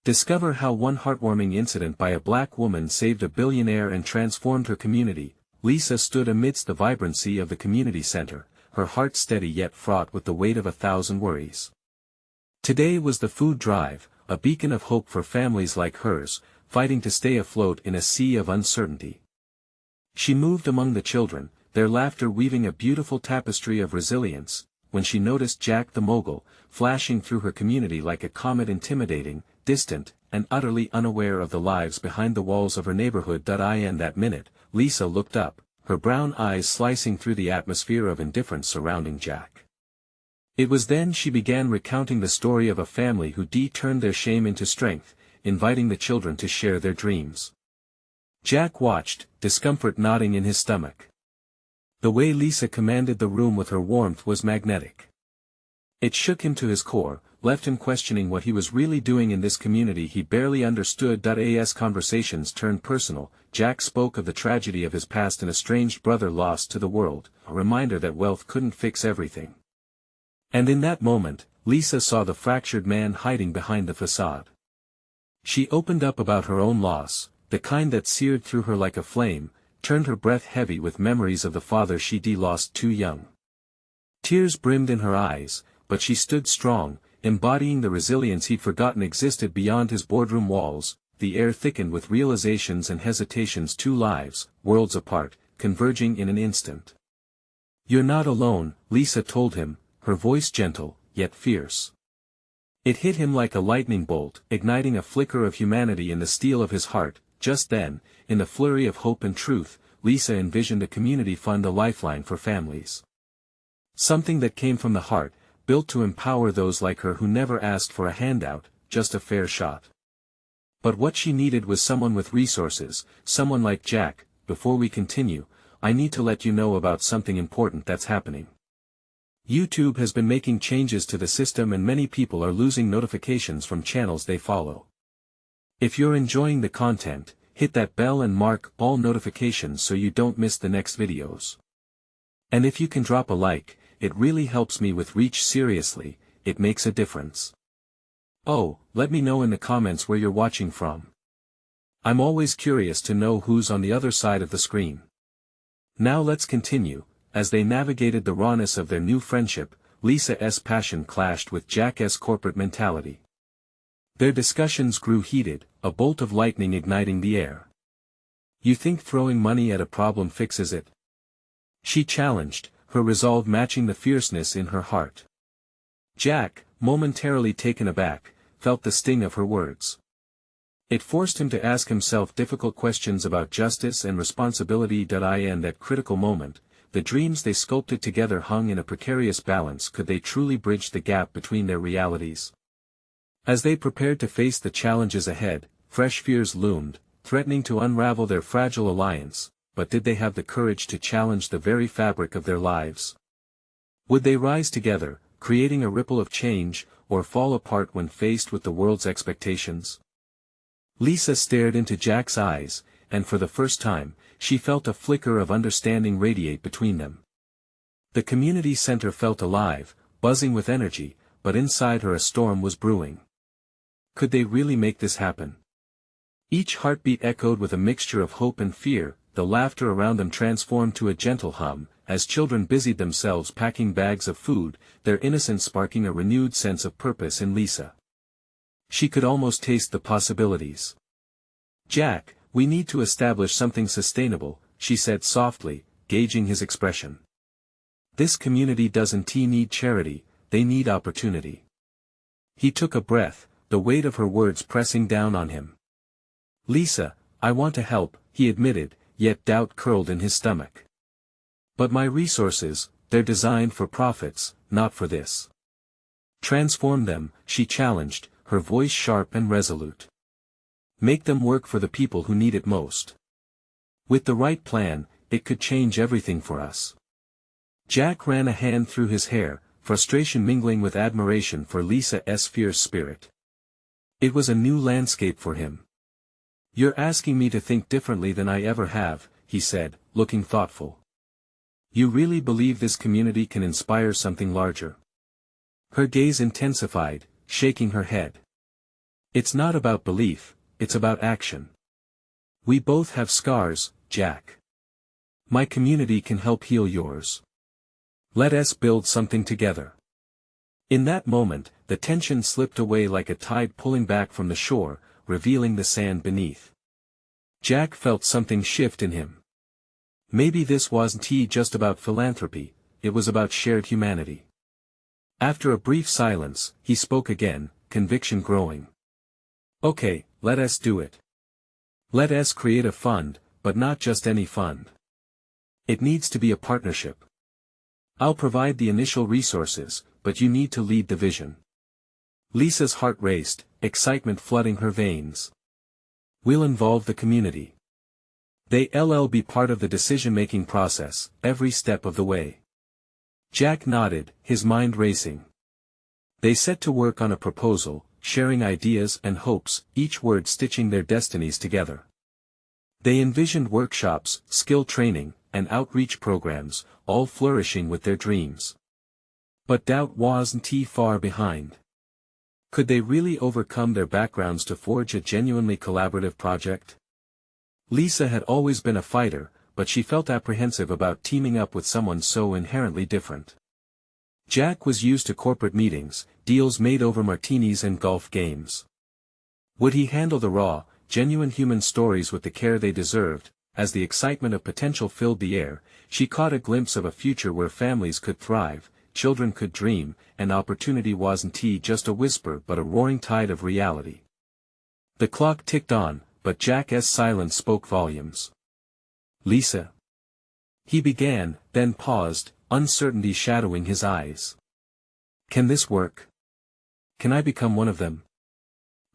Discover how one heartwarming incident by a black woman saved a billionaire and transformed her community. Lisa stood amidst the vibrancy of the community center, her heart steady yet fraught with the weight of 1,000 worries. Today was the food drive, a beacon of hope for families like hers, fighting to stay afloat in a sea of uncertainty. She moved among the children, their laughter weaving a beautiful tapestry of resilience, when she noticed Jack the mogul, flashing through her community like a comet, intimidating, distant, and utterly unaware of the lives behind the walls of her neighborhood. In that minute, Lisa looked up, her brown eyes slicing through the atmosphere of indifference surrounding Jack. It was then she began recounting the story of a family who turned their shame into strength, inviting the children to share their dreams. Jack watched, discomfort knotting in his stomach. The way Lisa commanded the room with her warmth was magnetic. It shook him to his core, left him questioning what he was really doing in this community he barely understood. As conversations turned personal, Jack spoke of the tragedy of his past, an estranged brother lost to the world, a reminder that wealth couldn't fix everything. And in that moment, Lisa saw the fractured man hiding behind the facade. She opened up about her own loss, the kind that seared through her like a flame, turned her breath heavy with memories of the father she'd lost too young. Tears brimmed in her eyes, but she stood strong, embodying the resilience he'd forgotten existed beyond his boardroom walls. The air thickened with realizations and hesitations, 2 lives, worlds apart, converging in an instant. "You're not alone," Lisa told him, her voice gentle, yet fierce. It hit him like a lightning bolt, igniting a flicker of humanity in the steel of his heart. Just then, in the flurry of hope and truth, Lisa envisioned a community fund, a lifeline for families. Something that came from the heart, built to empower those like her who never asked for a handout, just a fair shot. But what she needed was someone with resources, someone like Jack. Before we continue, I need to let you know about something important that's happening. YouTube has been making changes to the system and many people are losing notifications from channels they follow. If you're enjoying the content, hit that bell and mark all notifications so you don't miss the next videos. And if you can drop a like, it really helps me with reach. Seriously, it makes a difference. Oh, let me know in the comments where you're watching from. I'm always curious to know who's on the other side of the screen. Now let's continue. As they navigated the rawness of their new friendship, Lisa's passion clashed with Jack's corporate mentality. Their discussions grew heated, a bolt of lightning igniting the air. "You think throwing money at a problem fixes it?" she challenged, her resolve matching the fierceness in her heart. Jack, momentarily taken aback, felt the sting of her words. It forced him to ask himself difficult questions about justice and responsibility. In that critical moment, the dreams they sculpted together hung in a precarious balance. Could they truly bridge the gap between their realities? As they prepared to face the challenges ahead, fresh fears loomed, threatening to unravel their fragile alliance. But did they have the courage to challenge the very fabric of their lives? Would they rise together, creating a ripple of change, or fall apart when faced with the world's expectations? Lisa stared into Jack's eyes, and for the first time, she felt a flicker of understanding radiate between them. The community center felt alive, buzzing with energy, but inside her a storm was brewing. Could they really make this happen? Each heartbeat echoed with a mixture of hope and fear. The laughter around them transformed to a gentle hum, as children busied themselves packing bags of food, their innocence sparking a renewed sense of purpose in Lisa. She could almost taste the possibilities. "Jack, we need to establish something sustainable," she said softly, gauging his expression. "This community doesn't need charity, they need opportunity." He took a breath, the weight of her words pressing down on him. "Lisa, I want to help," he admitted, yet doubt curled in his stomach. "But my resources, they're designed for profits, not for this." "Transform them," she challenged, her voice sharp and resolute. "Make them work for the people who need it most. With the right plan, it could change everything for us." Jack ran a hand through his hair, frustration mingling with admiration for Lisa's fierce spirit. It was a new landscape for him. "You're asking me to think differently than I ever have," he said, looking thoughtful. "You really believe this community can inspire something larger?" Her gaze intensified, shaking her head. It's not about belief, it's about action. We both have scars, Jack. My community can help heal yours. Let us build something together. In that moment, the tension slipped away like a tide pulling back from the shore, revealing the sand beneath. Jack felt something shift in him. Maybe this wasn't just about philanthropy, it was about shared humanity. After a brief silence, he spoke again, conviction growing. Okay, let us do it. Let us create a fund, but not just any fund. It needs to be a partnership. I'll provide the initial resources, but you need to lead the vision. Lisa's heart raced, excitement flooding her veins. We'll involve the community. They'll be part of the decision-making process, every step of the way. Jack nodded, his mind racing. They set to work on a proposal, sharing ideas and hopes, each word stitching their destinies together. They envisioned workshops, skill training, and outreach programs, all flourishing with their dreams. But doubt wasn't far behind. Could they really overcome their backgrounds to forge a genuinely collaborative project? Lisa had always been a fighter, but she felt apprehensive about teaming up with someone so inherently different. Jack was used to corporate meetings, deals made over martinis and golf games. Would he handle the raw, genuine human stories with the care they deserved? As the excitement of potential filled the air, she caught a glimpse of a future where families could thrive, children could dream, and opportunity wasn't just a whisper but a roaring tide of reality. The clock ticked on, but Jack's silence spoke volumes. Lisa. He began, then paused, uncertainty shadowing his eyes. Can this work? Can I become one of them?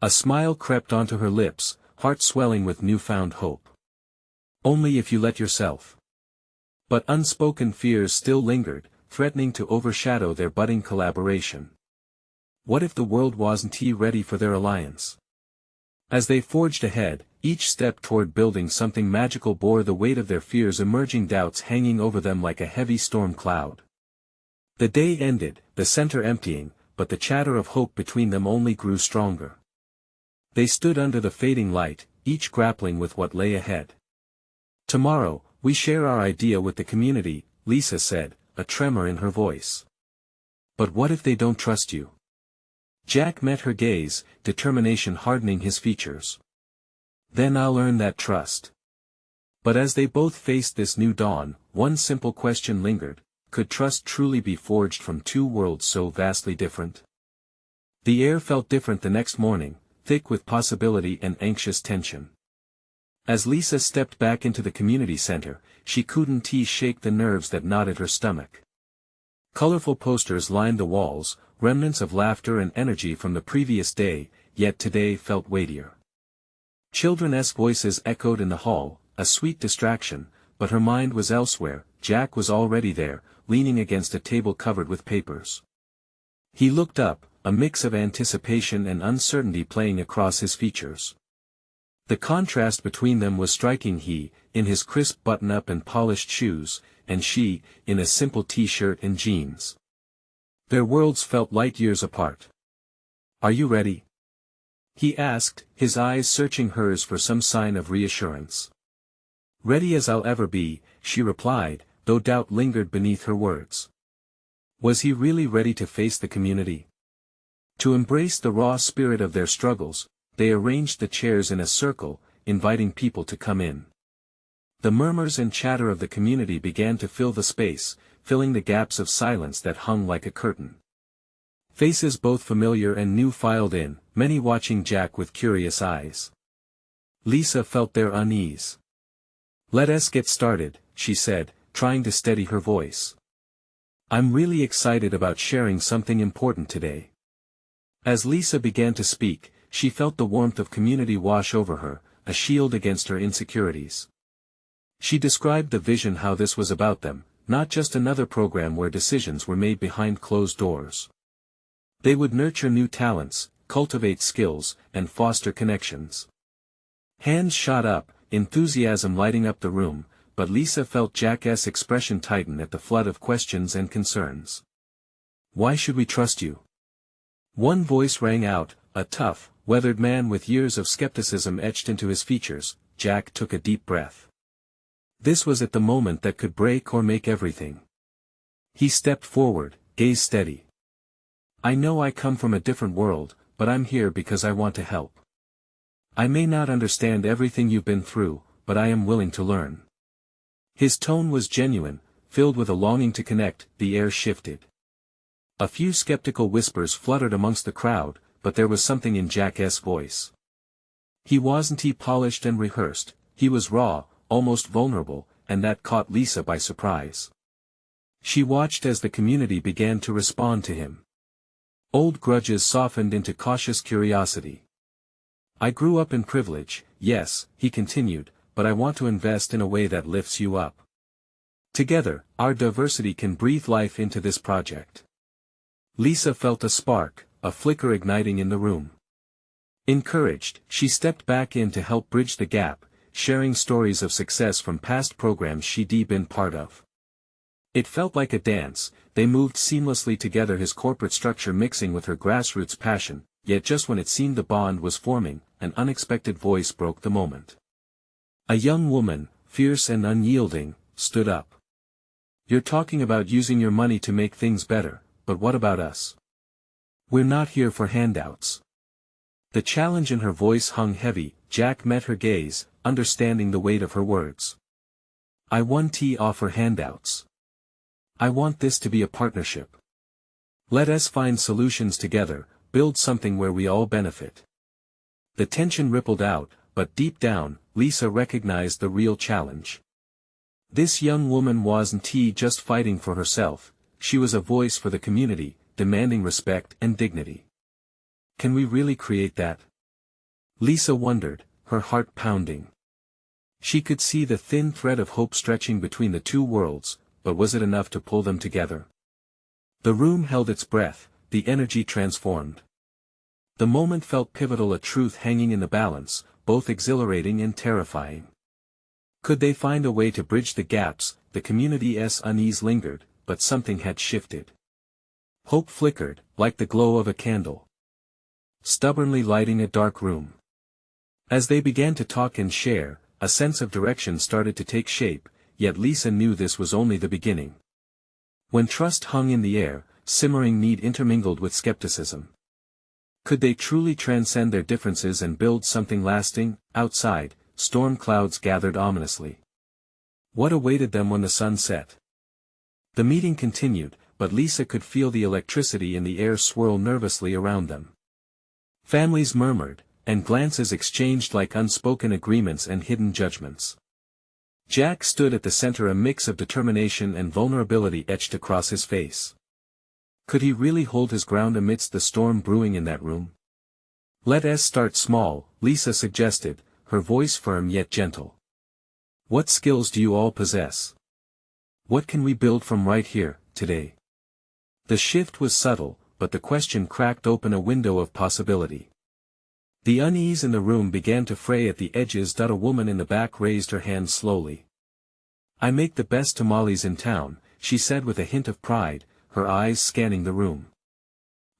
A smile crept onto her lips, heart swelling with newfound hope. Only if you let yourself. But unspoken fears still lingered, threatening to overshadow their budding collaboration. What if the world wasn't ready for their alliance? As they forged ahead, each step toward building something magical bore the weight of their fears, emerging doubts hanging over them like a heavy storm cloud. The day ended, the center emptying, but the chatter of hope between them only grew stronger. They stood under the fading light, each grappling with what lay ahead. Tomorrow, we share our idea with the community, Lisa said, a tremor in her voice. But what if they don't trust you? Jack met her gaze, determination hardening his features. Then I'll earn that trust. But as they both faced this new dawn, one simple question lingered: could trust truly be forged from two worlds so vastly different? The air felt different the next morning, thick with possibility and anxious tension. As Lisa stepped back into the community center, she couldn't shake the nerves that knotted her stomach. Colorful posters lined the walls, remnants of laughter and energy from the previous day, yet today felt weightier. Children's voices echoed in the hall, a sweet distraction, but her mind was elsewhere. Jack was already there, leaning against a table covered with papers. He looked up, a mix of anticipation and uncertainty playing across his features. The contrast between them was striking, he, in his crisp button-up and polished shoes, and she, in a simple t-shirt and jeans. Their worlds felt light years apart. Are you ready? He asked, his eyes searching hers for some sign of reassurance. Ready as I'll ever be, she replied, though doubt lingered beneath her words. Was he really ready to face the community? To embrace the raw spirit of their struggles, they arranged the chairs in a circle, inviting people to come in. The murmurs and chatter of the community began to fill the space, filling the gaps of silence that hung like a curtain. Faces both familiar and new filed in, many watching Jack with curious eyes. Lisa felt their unease. Let us get started, she said, trying to steady her voice. I'm really excited about sharing something important today. As Lisa began to speak, she felt the warmth of community wash over her, a shield against her insecurities. She described the vision, how this was about them, not just another program where decisions were made behind closed doors. They would nurture new talents, cultivate skills, and foster connections. Hands shot up, enthusiasm lighting up the room, but Lisa felt Jack's expression tighten at the flood of questions and concerns. Why should we trust you? One voice rang out, a tough, weathered man with years of skepticism etched into his features, Jack took a deep breath. This was at the moment that could break or make everything. He stepped forward, gaze steady. I know I come from a different world, but I'm here because I want to help. I may not understand everything you've been through, but I am willing to learn. His tone was genuine, filled with a longing to connect. The air shifted. A few skeptical whispers fluttered amongst the crowd, but there was something in Jack's voice. He wasn't polished and rehearsed, he was raw, almost vulnerable, and that caught Lisa by surprise. She watched as the community began to respond to him. Old grudges softened into cautious curiosity. I grew up in privilege, yes, he continued, but I want to invest in a way that lifts you up. Together, our diversity can breathe life into this project. Lisa felt a spark, a flicker igniting in the room. Encouraged, she stepped back in to help bridge the gap, sharing stories of success from past programs she'd been part of. It felt like a dance, they moved seamlessly together, his corporate structure mixing with her grassroots passion, yet just when it seemed the bond was forming, an unexpected voice broke the moment. A young woman, fierce and unyielding, stood up. You're talking about using your money to make things better, but what about us? We're not here for handouts. The challenge in her voice hung heavy. Jack met her gaze, understanding the weight of her words. I want to offer handouts. I want this to be a partnership. Let us find solutions together, build something where we all benefit. The tension rippled out, but deep down, Lisa recognized the real challenge. This young woman wasn't just fighting for herself, she was a voice for the community, demanding respect and dignity. Can we really create that? Lisa wondered, her heart pounding. She could see the thin thread of hope stretching between the two worlds, but was it enough to pull them together? The room held its breath, the energy transformed. The moment felt pivotal, a truth hanging in the balance, both exhilarating and terrifying. Could they find a way to bridge the gaps? The community's unease lingered, but something had shifted. Hope flickered, like the glow of a candle, stubbornly lighting a dark room. As they began to talk and share, a sense of direction started to take shape, yet Lisa knew this was only the beginning. When trust hung in the air, simmering need intermingled with skepticism. Could they truly transcend their differences and build something lasting? Outside, storm clouds gathered ominously. What awaited them when the sun set? The meeting continued, but Lisa could feel the electricity in the air swirl nervously around them. Families murmured, and glances exchanged like unspoken agreements and hidden judgments. Jack stood at the center, a mix of determination and vulnerability etched across his face. Could he really hold his ground amidst the storm brewing in that room? Let us start small, Lisa suggested, her voice firm yet gentle. What skills do you all possess? What can we build from right here, today? The shift was subtle, but the question cracked open a window of possibility. The unease in the room began to fray at the edges. A woman in the back raised her hand slowly. I make the best tamales in town, she said with a hint of pride, her eyes scanning the room.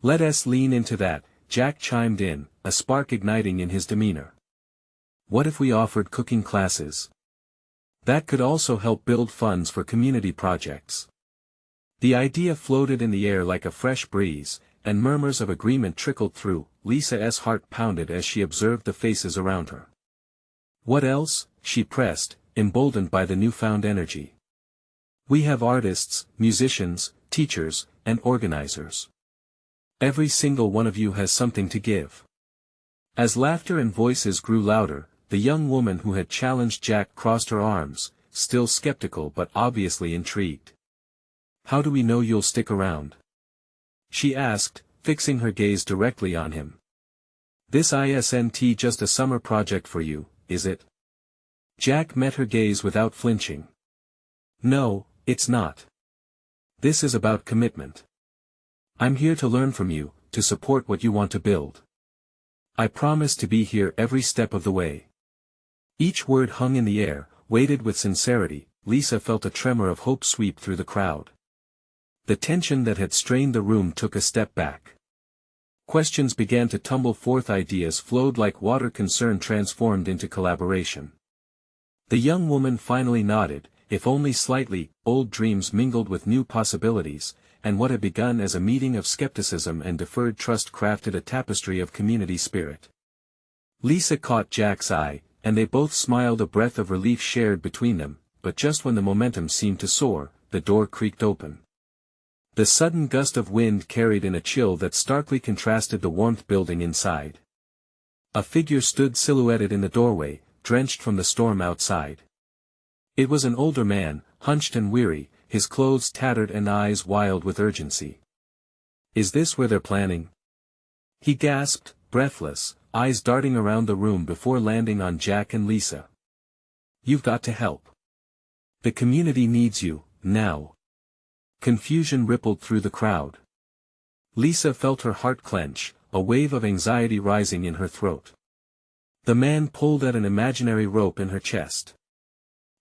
Let us lean into that, Jack chimed in, a spark igniting in his demeanor. What if we offered cooking classes? That could also help build funds for community projects. The idea floated in the air like a fresh breeze, and murmurs of agreement trickled through. Lisa's heart pounded as she observed the faces around her. What else? She pressed, emboldened by the newfound energy. We have artists, musicians, teachers, and organizers. Every single one of you has something to give. As laughter and voices grew louder, the young woman who had challenged Jack crossed her arms, still skeptical but obviously intrigued. How do we know you'll stick around? She asked, fixing her gaze directly on him. This isn't just a summer project for you, is it? Jack met her gaze without flinching. No, it's not. This is about commitment. I'm here to learn from you, to support what you want to build. I promise to be here every step of the way. Each word hung in the air, weighted with sincerity. Lisa felt a tremor of hope sweep through the crowd. The tension that had strained the room took a step back. Questions began to tumble forth, ideas flowed like water, concern transformed into collaboration. The young woman finally nodded, if only slightly. Old dreams mingled with new possibilities, and what had begun as a meeting of skepticism and deferred trust crafted a tapestry of community spirit. Lisa caught Jack's eye, and they both smiled, a breath of relief shared between them, but just when the momentum seemed to soar, the door creaked open. The sudden gust of wind carried in a chill that starkly contrasted the warmth building inside. A figure stood silhouetted in the doorway, drenched from the storm outside. It was an older man, hunched and weary, his clothes tattered and eyes wild with urgency. "Is this where they're planning?" he gasped, breathless, eyes darting around the room before landing on Jack and Lisa. "You've got to help. The community needs you, now." Confusion rippled through the crowd. Lisa felt her heart clench, a wave of anxiety rising in her throat. The man pulled at an imaginary rope in her chest.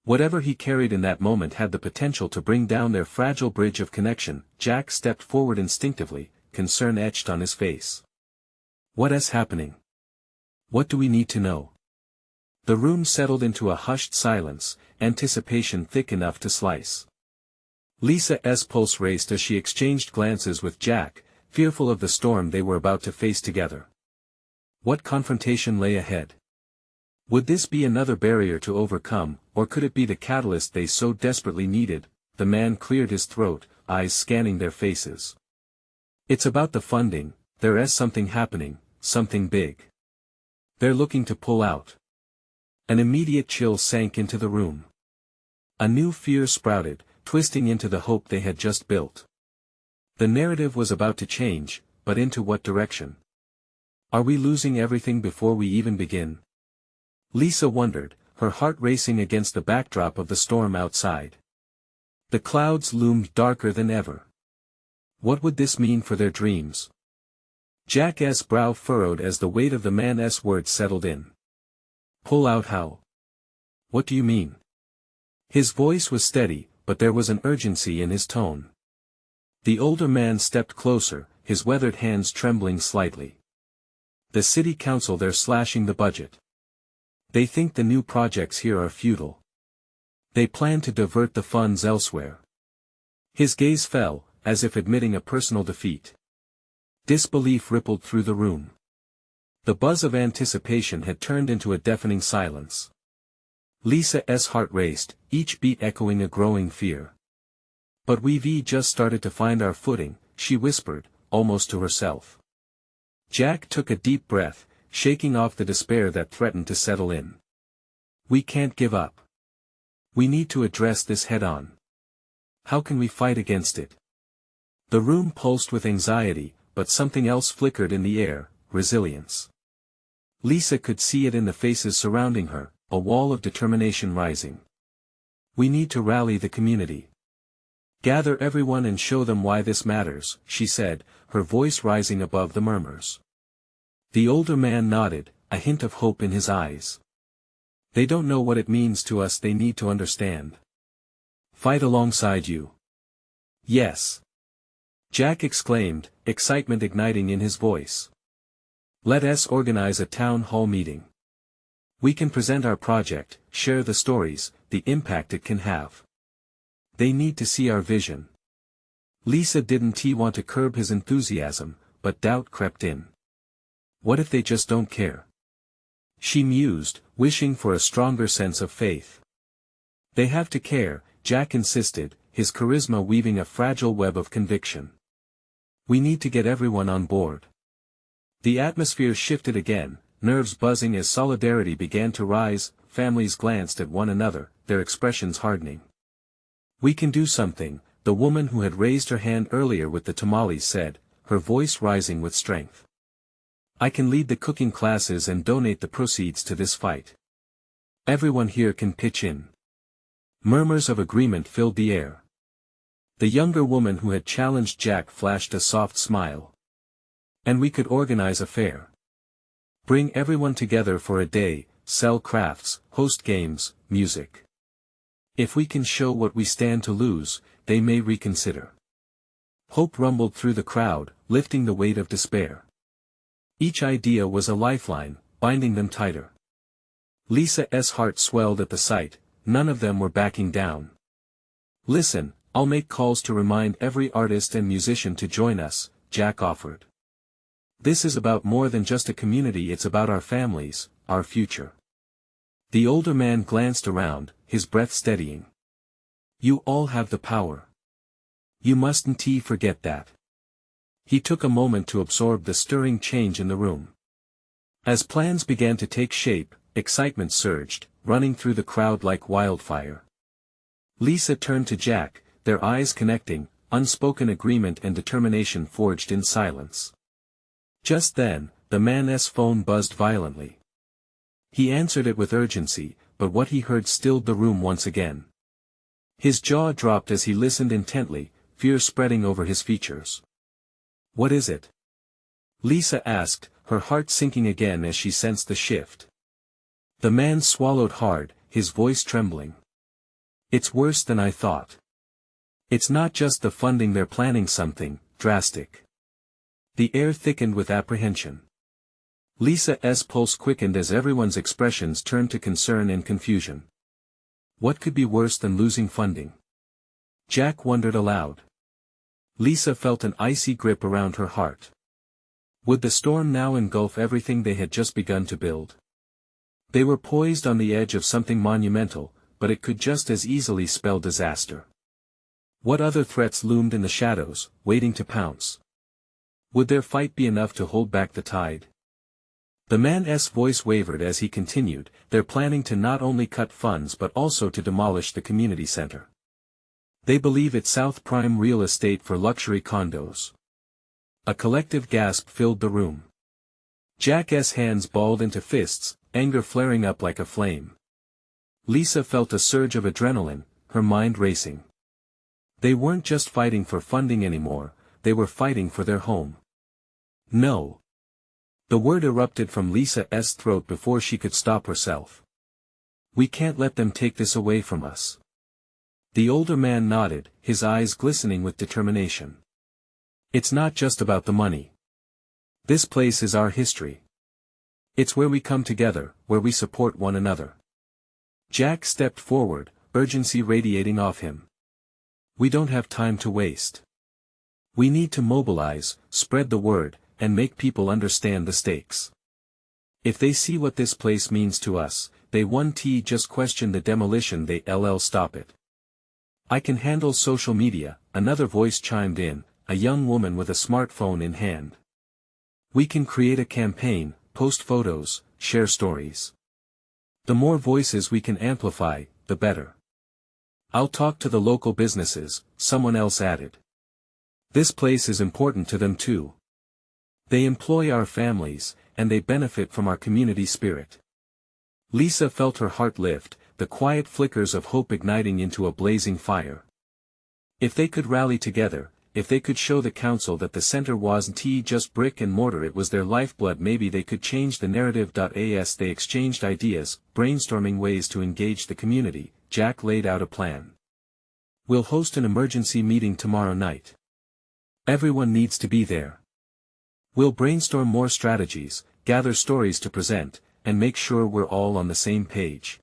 Whatever he carried in that moment had the potential to bring down their fragile bridge of connection. Jack stepped forward instinctively, concern etched on his face. "What is happening? What do we need to know?" The room settled into a hushed silence, anticipation thick enough to slice. Lisa's pulse raced as she exchanged glances with Jack, fearful of the storm they were about to face together. What confrontation lay ahead? Would this be another barrier to overcome, or could it be the catalyst they so desperately needed? The man cleared his throat, eyes scanning their faces. "It's about the funding. There's something happening, something big. They're looking to pull out." An immediate chill sank into the room. A new fear sprouted, twisting into the hope they had just built. The narrative was about to change, but into what direction? "Are we losing everything before we even begin?" Lisa wondered, her heart racing against the backdrop of the storm outside. The clouds loomed darker than ever. What would this mean for their dreams? Jack's brow furrowed as the weight of the man's words settled in. "Pull out how? What do you mean?" His voice was steady, but there was an urgency in his tone. The older man stepped closer, his weathered hands trembling slightly. "The city council, they're slashing the budget. They think the new projects here are futile. They plan to divert the funds elsewhere." His gaze fell, as if admitting a personal defeat. Disbelief rippled through the room. The buzz of anticipation had turned into a deafening silence. Lisa's heart raced, each beat echoing a growing fear. "But we've just started to find our footing," she whispered, almost to herself. Jack took a deep breath, shaking off the despair that threatened to settle in. "We can't give up. We need to address this head-on. How can we fight against it?" The room pulsed with anxiety, but something else flickered in the air: resilience. Lisa could see it in the faces surrounding her, a wall of determination rising. "We need to rally the community. Gather everyone and show them why this matters," she said, her voice rising above the murmurs. The older man nodded, a hint of hope in his eyes. "They don't know what it means to us, they need to understand. Fight alongside you." "Yes!" Jack exclaimed, excitement igniting in his voice. "Let us organize a town hall meeting. We can present our project, share the stories, the impact it can have. They need to see our vision." Lisa didn't want to curb his enthusiasm, but doubt crept in. What if they just don't care? She mused, wishing for a stronger sense of faith. "They have to care," Jack insisted, his charisma weaving a fragile web of conviction. "We need to get everyone on board." The atmosphere shifted again, nerves buzzing as solidarity began to rise. Families glanced at one another, their expressions hardening. "We can do something," the woman who had raised her hand earlier with the tamales said, her voice rising with strength. "I can lead the cooking classes and donate the proceeds to this fight. Everyone here can pitch in." Murmurs of agreement filled the air. The younger woman who had challenged Jack flashed a soft smile. "And we could organize a fair. Bring everyone together for a day, sell crafts, host games, music. If we can show what we stand to lose, they may reconsider." Hope rumbled through the crowd, lifting the weight of despair. Each idea was a lifeline, binding them tighter. Lisa's heart swelled at the sight, none of them were backing down. "Listen, I'll make calls to remind every artist and musician to join us," Jack offered. "This is about more than just a community, it's about our families, our future." The older man glanced around, his breath steadying. "You all have the power. You mustn't forget that." He took a moment to absorb the stirring change in the room. As plans began to take shape, excitement surged, running through the crowd like wildfire. Lisa turned to Jack, their eyes connecting, unspoken agreement and determination forged in silence. Just then, the man's phone buzzed violently. He answered it with urgency, but what he heard stilled the room once again. His jaw dropped as he listened intently, fear spreading over his features. "What is it?" Lisa asked, her heart sinking again as she sensed the shift. The man swallowed hard, his voice trembling. "It's worse than I thought. It's not just the funding, they're planning something drastic." The air thickened with apprehension. Lisa's pulse quickened as everyone's expressions turned to concern and confusion. What could be worse than losing funding? Jack wondered aloud. Lisa felt an icy grip around her heart. Would the storm now engulf everything they had just begun to build? They were poised on the edge of something monumental, but it could just as easily spell disaster. What other threats loomed in the shadows, waiting to pounce? Would their fight be enough to hold back the tide? The man's voice wavered as he continued, "They're planning to not only cut funds but also to demolish the community center. They believe it's South Prime real estate for luxury condos." A collective gasp filled the room. Jack's hands balled into fists, anger flaring up like a flame. Lisa felt a surge of adrenaline, her mind racing. They weren't just fighting for funding anymore, they were fighting for their home. "No." The word erupted from Lisa's throat before she could stop herself. "We can't let them take this away from us." The older man nodded, his eyes glistening with determination. "It's not just about the money. This place is our history. It's where we come together, where we support one another." Jack stepped forward, urgency radiating off him. "We don't have time to waste. We need to mobilize, spread the word, and make people understand the stakes. If they see what this place means to us, they won't just question the demolition, they'll stop it." "I can handle social media," another voice chimed in, a young woman with a smartphone in hand. "We can create a campaign, post photos, share stories. The more voices we can amplify, the better." "I'll talk to the local businesses," someone else added. "This place is important to them too. They employ our families, and they benefit from our community spirit." Lisa felt her heart lift, the quiet flickers of hope igniting into a blazing fire. If they could rally together, if they could show the council that the center wasn't just brick and mortar, it was their lifeblood, maybe they could change the narrative. As they exchanged ideas, brainstorming ways to engage the community, Jack laid out a plan. "We'll host an emergency meeting tomorrow night. Everyone needs to be there. We'll brainstorm more strategies, gather stories to present, and make sure we're all on the same page."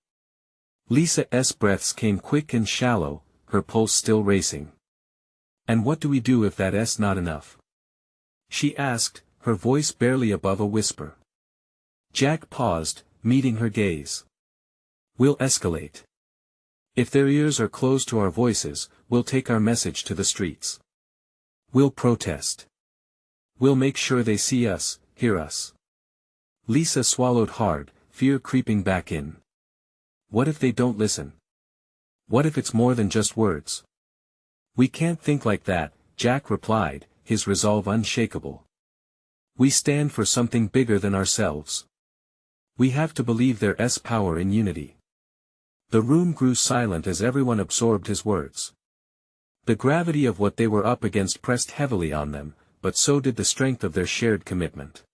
Lisa's breaths came quick and shallow, her pulse still racing. "And what do we do if that's not enough?" she asked, her voice barely above a whisper. Jack paused, meeting her gaze. "We'll escalate. If their ears are closed to our voices, we'll take our message to the streets. We'll protest. We'll make sure they see us, hear us." Lisa swallowed hard, fear creeping back in. What if they don't listen? What if it's more than just words? "We can't think like that," Jack replied, his resolve unshakable. "We stand for something bigger than ourselves. We have to believe there's power in unity." The room grew silent as everyone absorbed his words. The gravity of what they were up against pressed heavily on them, but so did the strength of their shared commitment.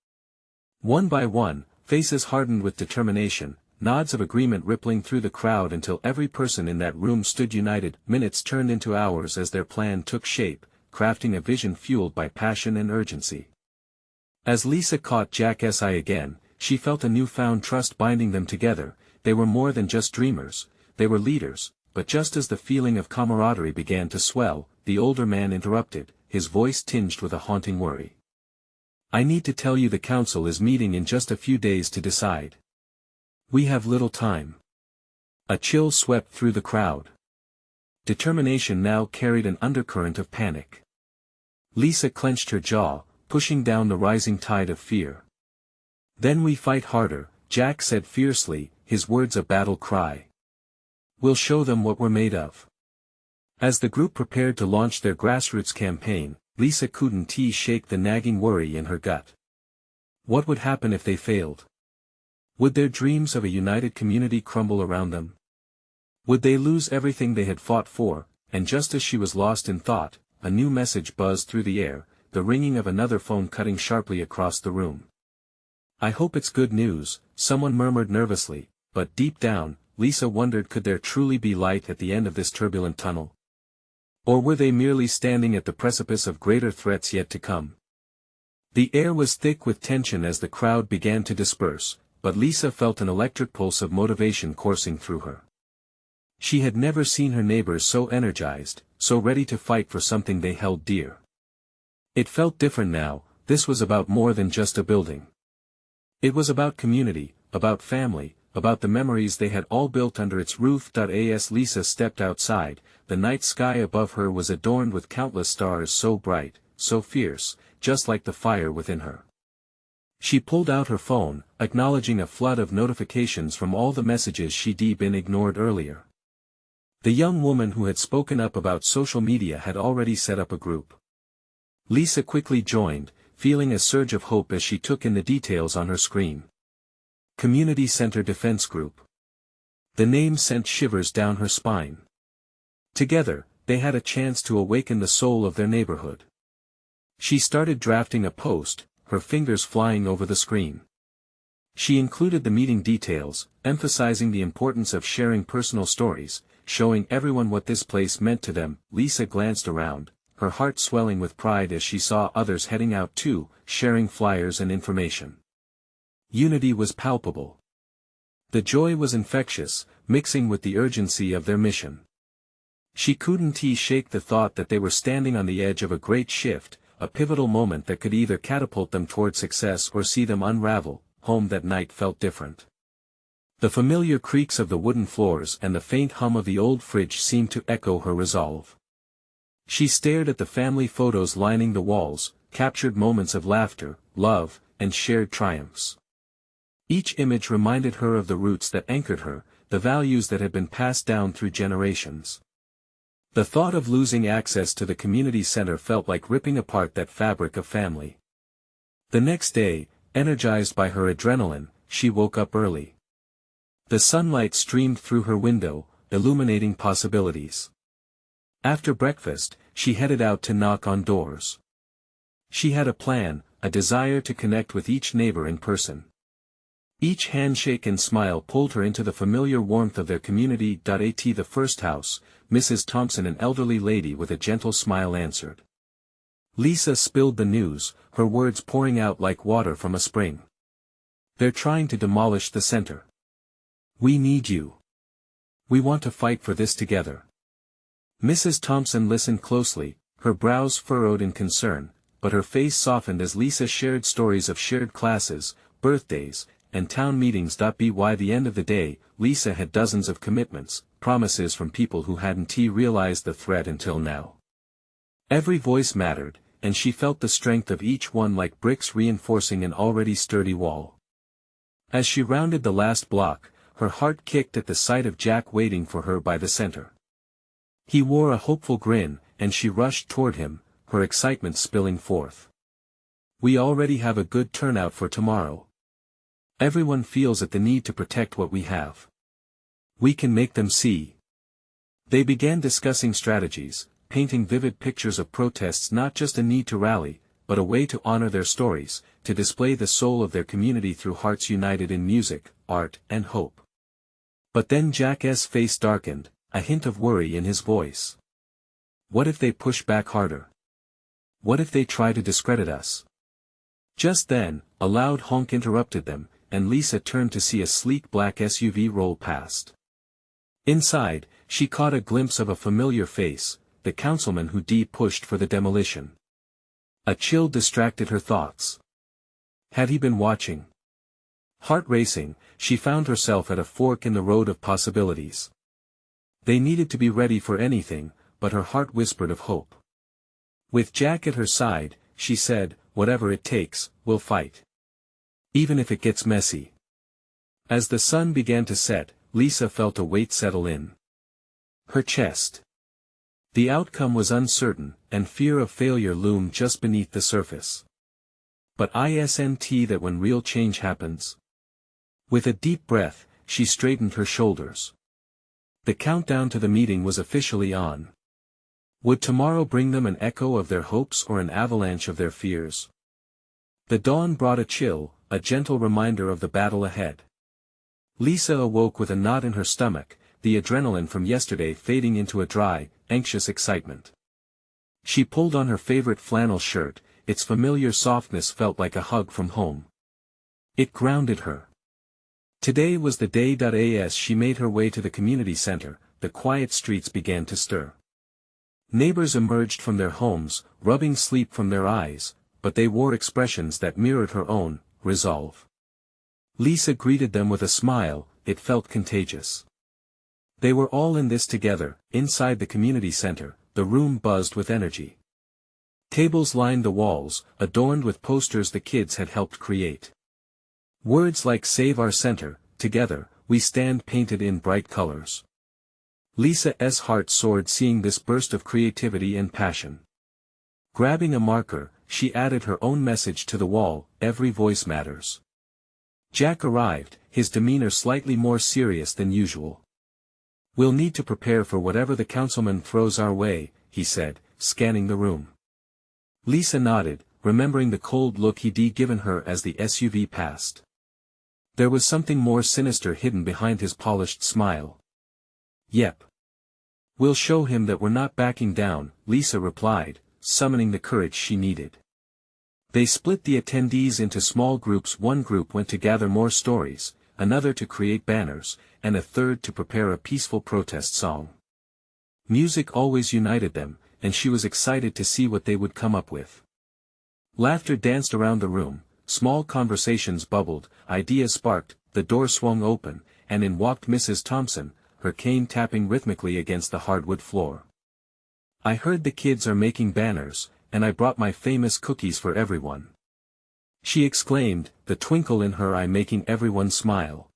One by one, faces hardened with determination, nods of agreement rippling through the crowd until every person in that room stood united. Minutes turned into hours as their plan took shape, crafting a vision fueled by passion and urgency. As Lisa caught Jack's eye again, she felt a newfound trust binding them together. They were more than just dreamers, they were leaders. But just as the feeling of camaraderie began to swell, the older man interrupted, his voice tinged with a haunting worry. "I need to tell you the council is meeting in just a few days to decide. We have little time." A chill swept through the crowd. Determination now carried an undercurrent of panic. Lisa clenched her jaw, pushing down the rising tide of fear. "Then we fight harder," Jack said fiercely, his words a battle cry. "We'll show them what we're made of." As the group prepared to launch their Grassroots campaign, Lisa couldn't shake the nagging worry in her gut. What would happen if they failed? Would their dreams of a united community crumble around them? Would they lose everything they had fought for? And just as she was lost in thought, a new message buzzed through the air, the ringing of another phone cutting sharply across the room. "I hope it's good news," someone murmured nervously, but deep down, Lisa wondered, could there truly be light at the end of this turbulent tunnel? Or were they merely standing at the precipice of greater threats yet to come? The air was thick with tension as the crowd began to disperse, but Lisa felt an electric pulse of motivation coursing through her. She had never seen her neighbors so energized, so ready to fight for something they held dear. It felt different now. This was about more than just a building. It was about community, about family, about the memories they had all built under its roof. As Lisa stepped outside, the night sky above her was adorned with countless stars so bright, so fierce, just like the fire within her. She pulled out her phone, acknowledging a flood of notifications from all the messages she'd been ignored earlier. The young woman who had spoken up about social media had already set up a group. Lisa quickly joined, feeling a surge of hope as she took in the details on her screen. Community Center Defense Group. The name sent shivers down her spine. Together, they had a chance to awaken the soul of their neighborhood. She started drafting a post, her fingers flying over the screen. She included the meeting details, emphasizing the importance of sharing personal stories, showing everyone what this place meant to them. Lisa glanced around, her heart swelling with pride as she saw others heading out too, sharing flyers and information. Unity was palpable. The joy was infectious, mixing with the urgency of their mission. She couldn't shake the thought that they were standing on the edge of a great shift, a pivotal moment that could either catapult them toward success or see them unravel. Home that night felt different. The familiar creaks of the wooden floors and the faint hum of the old fridge seemed to echo her resolve. She stared at the family photos lining the walls, captured moments of laughter, love, and shared triumphs. Each image reminded her of the roots that anchored her, the values that had been passed down through generations. The thought of losing access to the community center felt like ripping apart that fabric of family. The next day, energized by her adrenaline, she woke up early. The sunlight streamed through her window, illuminating possibilities. After breakfast, she headed out to knock on doors. She had a plan, a desire to connect with each neighbor in person. Each handshake and smile pulled her into the familiar warmth of their community. At the first house, Mrs. Thompson, an elderly lady with a gentle smile, answered. Lisa spilled the news, her words pouring out like water from a spring. "They're trying to demolish the center. We need you. We want to fight for this together." Mrs. Thompson listened closely, her brows furrowed in concern, but her face softened as Lisa shared stories of shared classes, birthdays, and town meetings. By the end of the day, Lisa had dozens of commitments, promises from people who hadn't realized the threat until now. Every voice mattered, and she felt the strength of each one like bricks reinforcing an already sturdy wall. As she rounded the last block, her heart kicked at the sight of Jack waiting for her by the center. He wore a hopeful grin, and she rushed toward him, her excitement spilling forth. "We already have a good turnout for tomorrow. Everyone feels at the need to protect what we have. We can make them see." They began discussing strategies, painting vivid pictures of protests, not just a need to rally, but a way to honor their stories, to display the soul of their community through hearts united in music, art, and hope. But then Jack's face darkened, a hint of worry in his voice. "What if they push back harder? What if they try to discredit us?" Just then, a loud honk interrupted them, and Lisa turned to see a sleek black SUV roll past. Inside, she caught a glimpse of a familiar face, the councilman who pushed for the demolition. A chill distracted her thoughts. Had he been watching? Heart racing, she found herself at a fork in the road of possibilities. They needed to be ready for anything, but her heart whispered of hope. With Jack at her side, she said, "Whatever it takes, we'll fight. Even if it gets messy." As the sun began to set, Lisa felt a weight settle in her chest. The outcome was uncertain, and fear of failure loomed just beneath the surface. But isn't that when real change happens? With a deep breath, she straightened her shoulders. The countdown to the meeting was officially on. Would tomorrow bring them an echo of their hopes or an avalanche of their fears? The dawn brought a chill, a gentle reminder of the battle ahead. Lisa awoke with a knot in her stomach, the adrenaline from yesterday fading into a dry, anxious excitement. She pulled on her favorite flannel shirt, its familiar softness felt like a hug from home. It grounded her. Today was the day. As she made her way to the community center, the quiet streets began to stir. Neighbors emerged from their homes, rubbing sleep from their eyes, but they wore expressions that mirrored her own, resolve. Lisa greeted them with a smile, it felt contagious. They were all in this together. Inside the community center, the room buzzed with energy. Tables lined the walls, adorned with posters the kids had helped create. Words like "Save our center," "Together, we stand" painted in bright colors. Lisa's heart soared seeing this burst of creativity and passion. Grabbing a marker, she added her own message to the wall, "Every voice matters." Jack arrived, his demeanor slightly more serious than usual. "We'll need to prepare for whatever the councilman throws our way," he said, scanning the room. Lisa nodded, remembering the cold look he'd given her as the SUV passed. There was something more sinister hidden behind his polished smile. "Yep. We'll show him that we're not backing down," Lisa replied, summoning the courage she needed. They split the attendees into small groups. One group went to gather more stories, another to create banners, and a third to prepare a peaceful protest song. Music always united them, and she was excited to see what they would come up with. Laughter danced around the room, small conversations bubbled, ideas sparked, the door swung open, and in walked Mrs. Thompson, her cane tapping rhythmically against the hardwood floor. "I heard the kids are making banners, and I brought my famous cookies for everyone," she exclaimed, the twinkle in her eye making everyone smile.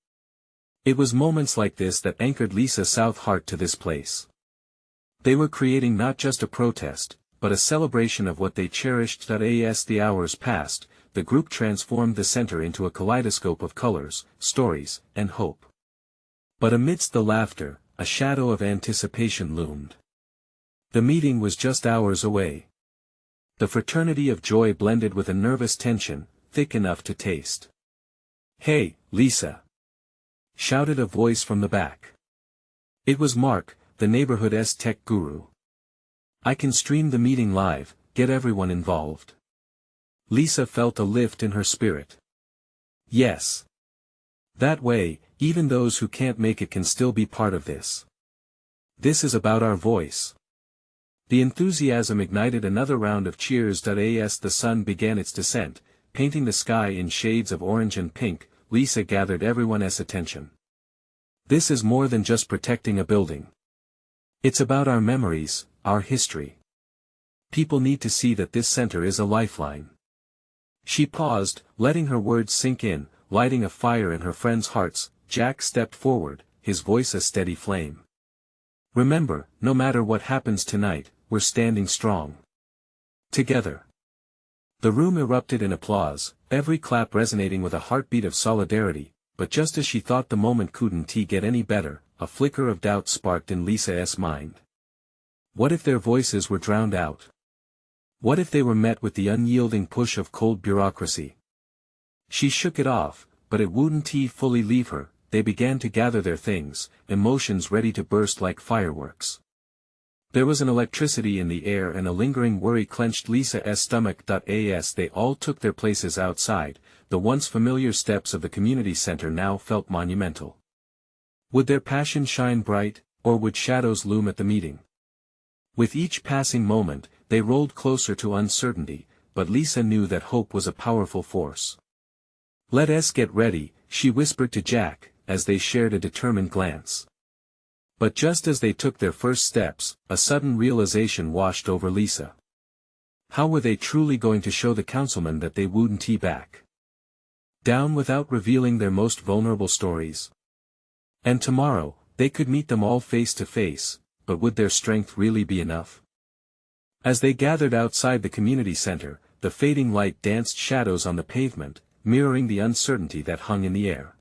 It was moments like this that anchored Lisa South Heart to this place. They were creating not just a protest, but a celebration of what they cherished. As the hours passed, the group transformed the center into a kaleidoscope of colors, stories, and hope. But amidst the laughter, a shadow of anticipation loomed. The meeting was just hours away. The fraternity of joy blended with a nervous tension, thick enough to taste. "Hey, Lisa!" shouted a voice from the back. It was Mark, the neighborhood's tech guru. "I can stream the meeting live, get everyone involved." Lisa felt a lift in her spirit. Yes. That way, even those who can't make it can still be part of this. This is about our voice. The enthusiasm ignited another round of cheers. As the sun began its descent, painting the sky in shades of orange and pink, Lisa gathered everyone's attention. This is more than just protecting a building. It's about our memories, our history. People need to see that this center is a lifeline. She paused, letting her words sink in, lighting a fire in her friends' hearts. Jack stepped forward, his voice a steady flame. "Remember, no matter what happens tonight, we're standing strong. Together." The room erupted in applause, every clap resonating with a heartbeat of solidarity, but just as she thought the moment couldn't get any better, a flicker of doubt sparked in Lisa's mind. What if their voices were drowned out? What if they were met with the unyielding push of cold bureaucracy? She shook it off, but it wouldn't fully leave her. They began to gather their things, emotions ready to burst like fireworks. There was an electricity in the air and a lingering worry clenched Lisa's stomach. As they all took their places outside, the once familiar steps of the community center now felt monumental. Would their passion shine bright, or would shadows loom at the meeting? With each passing moment, they rolled closer to uncertainty, but Lisa knew that hope was a powerful force. "Let us get ready," she whispered to Jack, as they shared a determined glance. But just as they took their first steps, a sudden realization washed over Lisa. How were they truly going to show the councilman that they wouldn't back down without revealing their most vulnerable stories? And tomorrow, they could meet them all face to face, but would their strength really be enough? As they gathered outside the community center, the fading light danced shadows on the pavement, mirroring the uncertainty that hung in the air.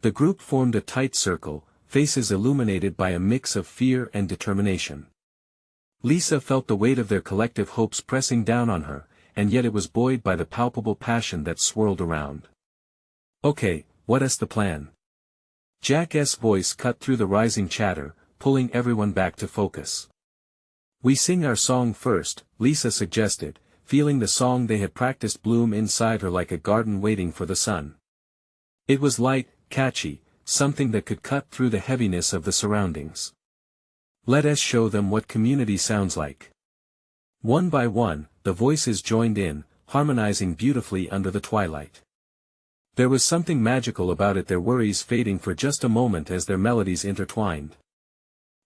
The group formed a tight circle, faces illuminated by a mix of fear and determination. Lisa felt the weight of their collective hopes pressing down on her, and yet it was buoyed by the palpable passion that swirled around. "Okay, what's the plan?" Jack's voice cut through the rising chatter, pulling everyone back to focus. "We sing our song first," Lisa suggested, feeling the song they had practiced bloom inside her like a garden waiting for the sun. It was light, catchy, something that could cut through the heaviness of the surroundings. "Let us show them what community sounds like." One by one, the voices joined in, harmonizing beautifully under the twilight. There was something magical about it, their worries fading for just a moment as their melodies intertwined.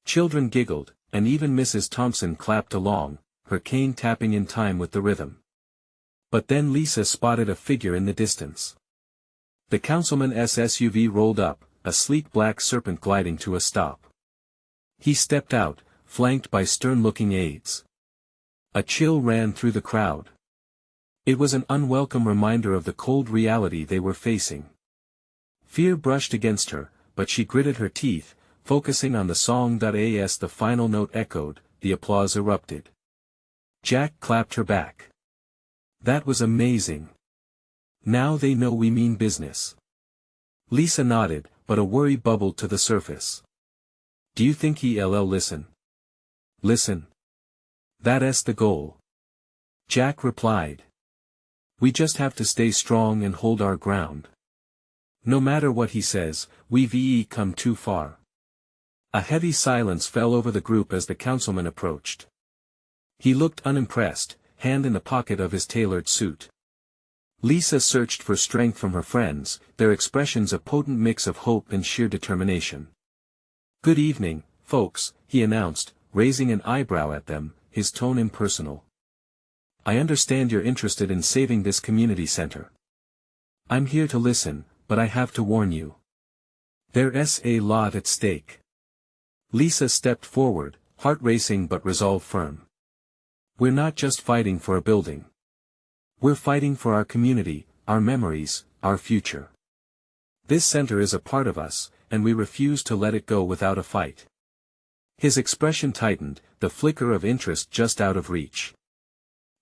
Children giggled, and even Mrs. Thompson clapped along, her cane tapping in time with the rhythm. But then Lisa spotted a figure in the distance. The councilman's SUV rolled up, a sleek black serpent gliding to a stop. He stepped out, flanked by stern-looking aides. A chill ran through the crowd. It was an unwelcome reminder of the cold reality they were facing. Fear brushed against her, but she gritted her teeth, focusing on the song. As the final note echoed, the applause erupted. Jack clapped her back. "That was amazing. Now they know we mean business." Lisa nodded, but a worry bubbled to the surface. "Do you think he'll listen?" "Listen. That's the goal," Jack replied. "We just have to stay strong and hold our ground. No matter what he says, we've come too far." A heavy silence fell over the group as the councilman approached. He looked unimpressed, hand in the pocket of his tailored suit. Lisa searched for strength from her friends, their expressions a potent mix of hope and sheer determination. "Good evening, folks," he announced, raising an eyebrow at them, his tone impersonal. "I understand you're interested in saving this community center. I'm here to listen, but I have to warn you. There's a lot at stake." Lisa stepped forward, heart racing but resolve firm. "We're not just fighting for a building. We're fighting for our community, our memories, our future. This center is a part of us, and we refuse to let it go without a fight." His expression tightened, the flicker of interest just out of reach.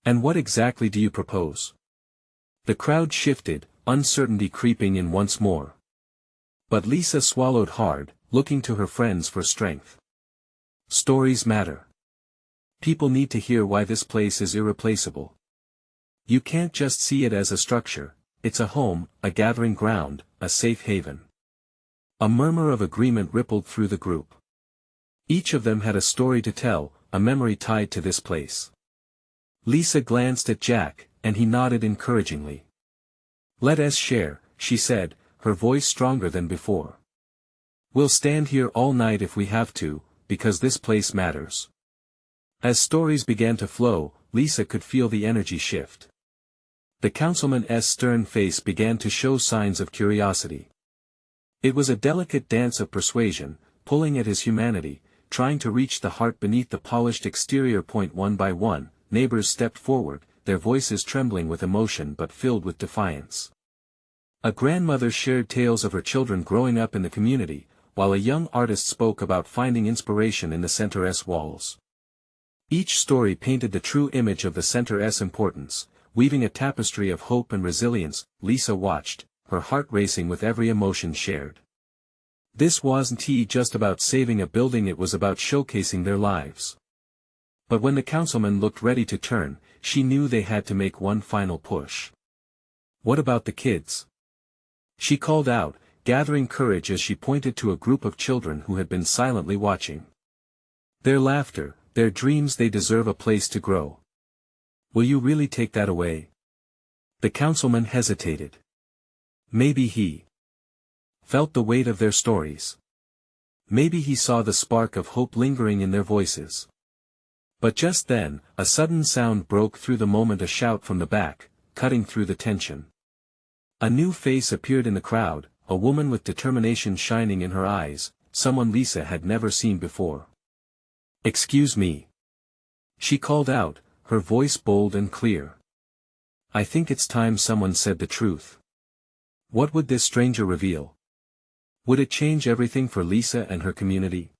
"And what exactly do you propose?" The crowd shifted, uncertainty creeping in once more. But Lisa swallowed hard, looking to her friends for strength. "Stories matter. People need to hear why this place is irreplaceable. You can't just see it as a structure, it's a home, a gathering ground, a safe haven." A murmur of agreement rippled through the group. Each of them had a story to tell, a memory tied to this place. Lisa glanced at Jack, and he nodded encouragingly. "Let us share," she said, her voice stronger than before. "We'll stand here all night if we have to, because this place matters." As stories began to flow, Lisa could feel the energy shift. The councilman's stern face began to show signs of curiosity. It was a delicate dance of persuasion, pulling at his humanity, trying to reach the heart beneath the polished exterior. One by one, neighbors stepped forward, their voices trembling with emotion but filled with defiance. A grandmother shared tales of her children growing up in the community, while a young artist spoke about finding inspiration in the center's walls. Each story painted the true image of the center's importance, weaving a tapestry of hope and resilience. Lisa watched, her heart racing with every emotion shared. This wasn't just about saving a building, it was about showcasing their lives. But when the councilman looked ready to turn, she knew they had to make one final push. "What about the kids?" she called out, gathering courage as she pointed to a group of children who had been silently watching. "Their laughter, their dreams, they deserve a place to grow. Will you really take that away?" The councilman hesitated. Maybe he felt the weight of their stories. Maybe he saw the spark of hope lingering in their voices. But just then, a sudden sound broke through the moment, a shout from the back, cutting through the tension. A new face appeared in the crowd, a woman with determination shining in her eyes, someone Lisa had never seen before. "Excuse me," she called out, her voice bold and clear. "I think it's time someone said the truth." What would this stranger reveal? Would it change everything for Lisa and her community?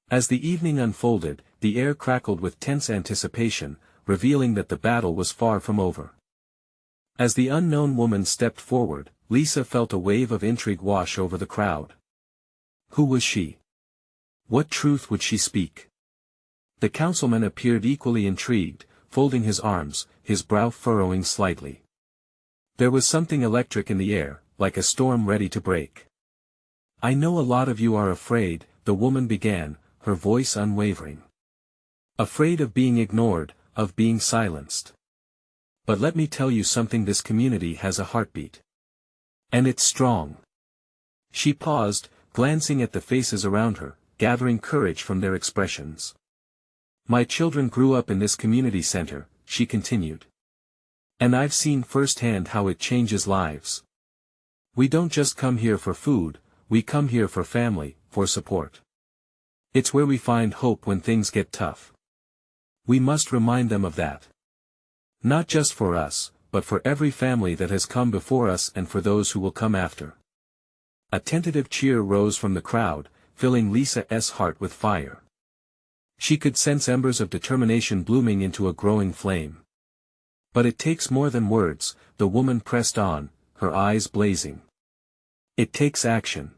As the evening unfolded, the air crackled with tense anticipation, revealing that the battle was far from over. As the unknown woman stepped forward, Lisa felt a wave of intrigue wash over the crowd. Who was she? What truth would she speak? The councilman appeared equally intrigued, folding his arms, his brow furrowing slightly. There was something electric in the air, like a storm ready to break. "I know a lot of you are afraid," the woman began, her voice unwavering. "Afraid of being ignored, of being silenced. But let me tell you something, this community has a heartbeat. And it's strong." She paused, glancing at the faces around her, gathering courage from their expressions. "My children grew up in this community center," she continued. "And I've seen firsthand how it changes lives. We don't just come here for food, we come here for family, for support. It's where we find hope when things get tough. We must remind them of that. Not just for us, but for every family that has come before us and for those who will come after." A tentative cheer rose from the crowd, filling Lisa's heart with fire. She could sense embers of determination blooming into a growing flame. "But it takes more than words," the woman pressed on, her eyes blazing. "It takes action.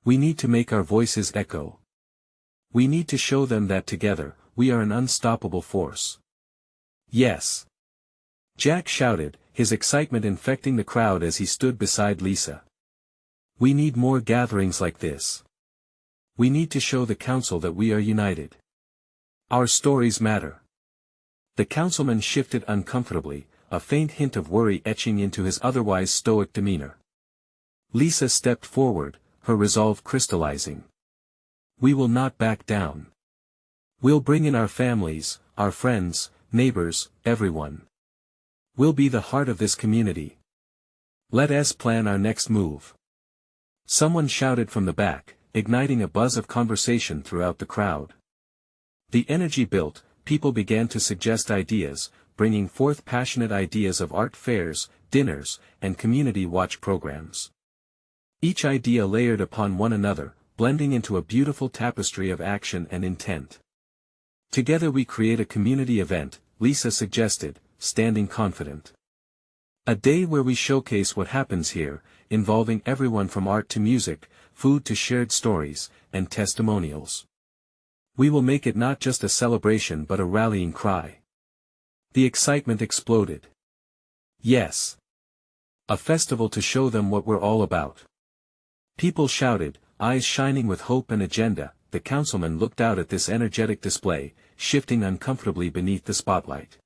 We need to make our voices echo. We need to show them that together, we are an unstoppable force." "Yes!" Jack shouted, his excitement infecting the crowd as he stood beside Lisa. "We need more gatherings like this. We need to show the council that we are united. Our stories matter." The councilman shifted uncomfortably, a faint hint of worry etching into his otherwise stoic demeanor. Lisa stepped forward, her resolve crystallizing. "We will not back down. We'll bring in our families, our friends, neighbors, everyone. We'll be the heart of this community. Let us plan our next move." Someone shouted from the back, igniting a buzz of conversation throughout the crowd. The energy built, people began to suggest ideas, bringing forth passionate ideas of art fairs, dinners, and community watch programs. Each idea layered upon one another, blending into a beautiful tapestry of action and intent. "Together we create a community event," Lisa suggested, standing confident. "A day where we showcase what happens here, involving everyone from art to music, food to shared stories, and testimonials. We will make it not just a celebration but a rallying cry." The excitement exploded. "Yes! A festival to show them what we're all about." People shouted, eyes shining with hope and agenda. The councilman looked out at this energetic display, shifting uncomfortably beneath the spotlight.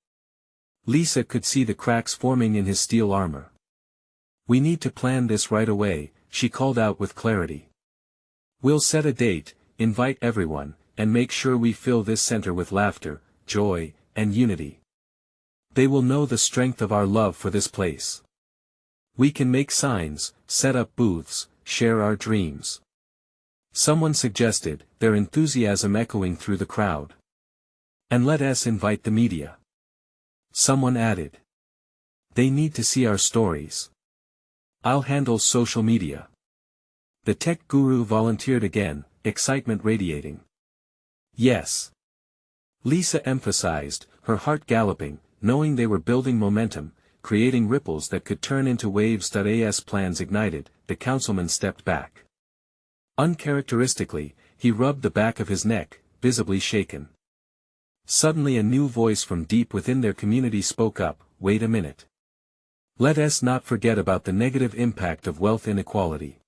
Lisa could see the cracks forming in his steel armor. "We need to plan this right away," she called out with clarity. "We'll set a date, invite everyone, and make sure we fill this center with laughter, joy, and unity. They will know the strength of our love for this place. We can make signs, set up booths, share our dreams." Someone suggested, their enthusiasm echoing through the crowd. "And let us invite the media." Someone added. "They need to see our stories." "I'll handle social media." The tech guru volunteered again, excitement radiating. "Yes." Lisa emphasized, her heart galloping, knowing they were building momentum, creating ripples that could turn into waves. As plans ignited, the councilman stepped back. Uncharacteristically, he rubbed the back of his neck, visibly shaken. Suddenly a new voice from deep within their community spoke up, "Wait a minute. Let us not forget about the negative impact of wealth inequality.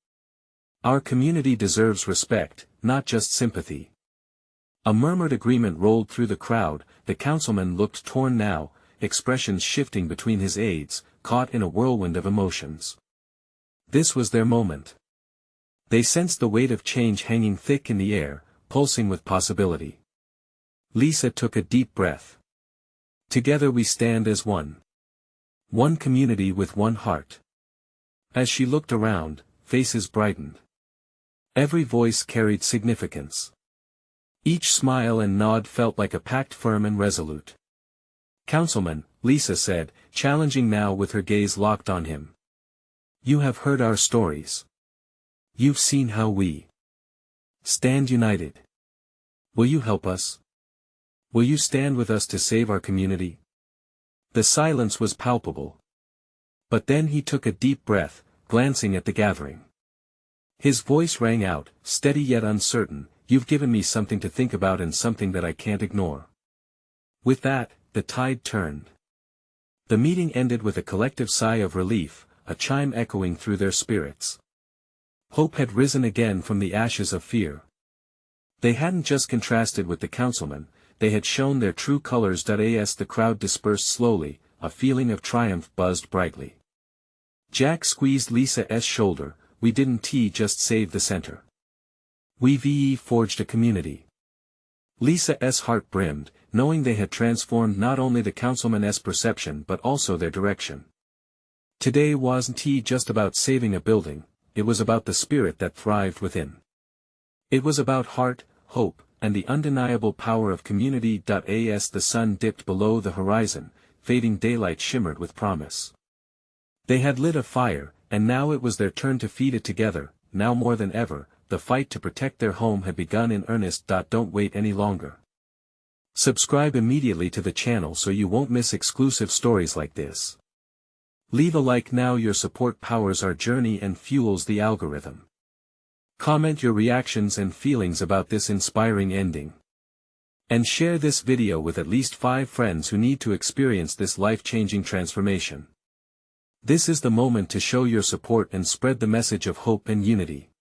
Our community deserves respect, not just sympathy." A murmured agreement rolled through the crowd. The councilman looked torn now, expressions shifting between his aides, caught in a whirlwind of emotions. This was their moment. They sensed the weight of change hanging thick in the air, pulsing with possibility. Lisa took a deep breath. "Together we stand as one. One community with one heart." As she looked around, faces brightened. Every voice carried significance. Each smile and nod felt like a pact firm and resolute. "Councilman," Lisa said, challenging now with her gaze locked on him. "You have heard our stories. You've seen how we stand united. Will you help us? Will you stand with us to save our community?" The silence was palpable. But then he took a deep breath, glancing at the gathering. His voice rang out, steady yet uncertain, "You've given me something to think about and something that I can't ignore." With that, the tide turned. The meeting ended with a collective sigh of relief, a chime echoing through their spirits. Hope had risen again from the ashes of fear. They hadn't just contrasted with the councilman, they had shown their true colors. As the crowd dispersed slowly, a feeling of triumph buzzed brightly. Jack squeezed Lisa's shoulder. "We didn't just save the center. We've forged a community." Lisa's heart brimmed, knowing they had transformed not only the councilman's perception but also their direction. Today wasn't just about saving a building, it was about the spirit that thrived within. It was about heart, hope, and the undeniable power of community. As the sun dipped below the horizon, fading daylight shimmered with promise. They had lit a fire, and now it was their turn to feed it together. Now more than ever, the fight to protect their home had begun in earnest. Don't wait any longer. Subscribe immediately to the channel so you won't miss exclusive stories like this. Leave a like now. Your support powers our journey and fuels the algorithm. Comment your reactions and feelings about this inspiring ending. And share this video with at least 5 friends who need to experience this life-changing transformation. This is the moment to show your support and spread the message of hope and unity.